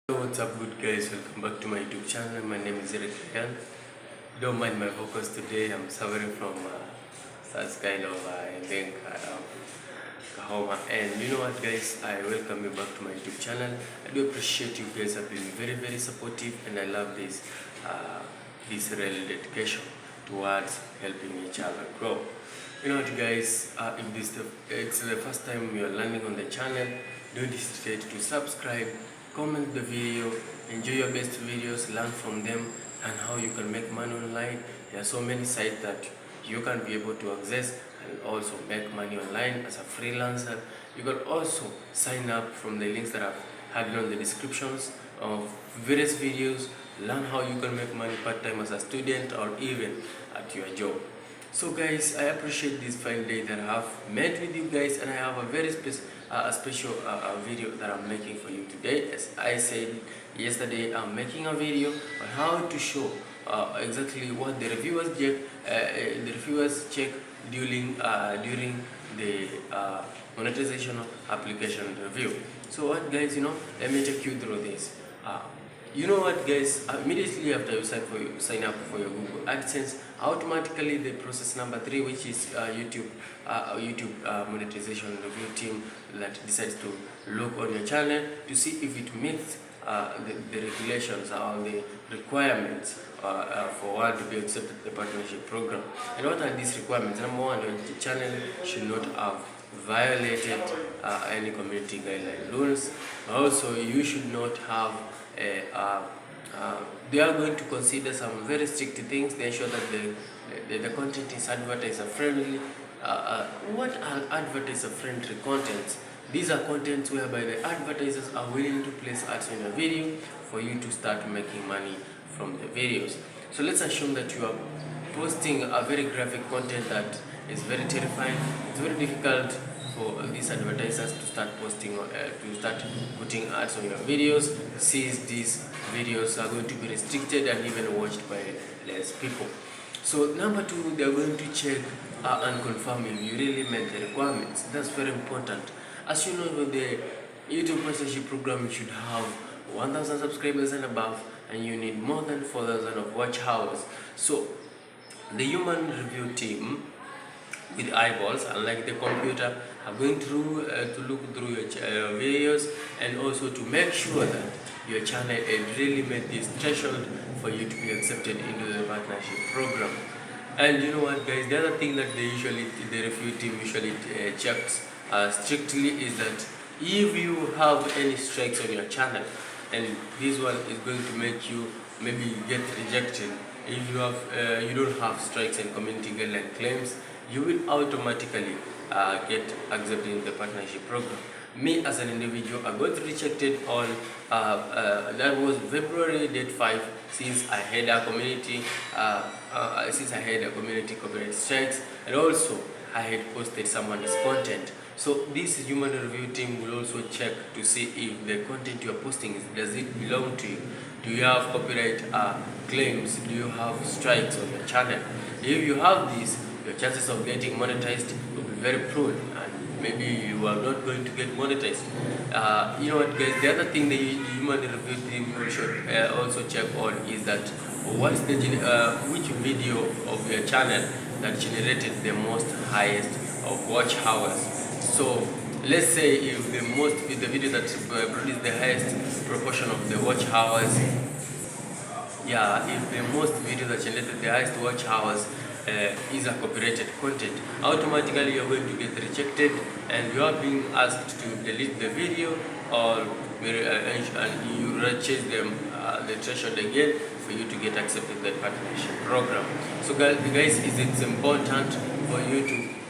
What's up, good guys? Welcome back to my YouTube channel. My name is Eric Ryan. Don't mind my vocals today. I'm suffering from such kind of I think kahoma. And you know what, guys? I welcome you back to my YouTube channel. I do appreciate you guys have been very supportive, and I love this real dedication towards helping each other grow. You know what, guys? If it's the first time you're landing on the channel, don't hesitate to subscribe, comment the video, enjoy your best videos, learn from them, and how you can make money online. There are so many sites that you can be able to access and also make money online as a freelancer. You can also sign up from the links that I've had on the descriptions of various videos, learn how you can make money part-time as a student or even at your job. So guys, I appreciate this fine day that I have met with you guys, and I have a very special video that I'm making for you today. As I said yesterday, I'm making a video on how to show exactly what the reviewers check during the monetization application review. So what, guys, let me take you through this. You know what, guys, immediately after you sign up for your Google AdSense, automatically the process number 3, which is YouTube monetization review team that decides to look on your channel to see if it meets the regulations or the requirements for one to be accepted in the partnership program. And what are these requirements? Number one, your channel should not have violated any community guideline rules. Also, you should not have they are going to consider some very strict things. They ensure that the content is advertiser friendly. What are advertiser friendly contents? These are contents whereby the advertisers are willing to place ads on your video for you to start making money from the videos. So let's assume that you are posting a very graphic content that is very terrifying. It's very difficult for these advertisers to start posting or to start putting ads on your videos, since these videos are going to be restricted and even watched by less people. So number 2, they are going to check and confirm if you really met the requirements. That's very important. As you know, with the YouTube sponsorship program, you should have 1,000 subscribers and above, and you need more than 4,000 of watch hours. So the human review team with eyeballs, unlike the computer, are going through to look through your videos, and also to make sure that your channel really met this threshold for you to be accepted into the partnership program. And you know what, guys, the other thing that the review team usually checks strictly is that if you have any strikes on your channel, and this one is going to make you maybe get rejected. If you have you don't have strikes and community guideline claims, you will automatically get accepted in the partnership program. Me as an individual, I got rejected on that was February date 5, since I had a community copyright strikes, and also I had posted someone's content. So this human review team will also check to see if the content you are posting does it belong to you. Do you have copyright claims? Do you have strikes on your channel? If you have these, your chances of getting monetized will be very prone, and maybe you are not going to get monetized. You know what, guys, the other thing the human review team should also check on is that what's the which video of your channel that generated the most highest of watch hours. So let's say if the video that produced the highest proportion of the watch hours, if the most video that generated the highest watch hours is a copyrighted content, automatically you're going to get rejected, and you are being asked to delete the video, or and you chase them the threshold again for you to get accepted in the partnership program. So guys, it's important for you to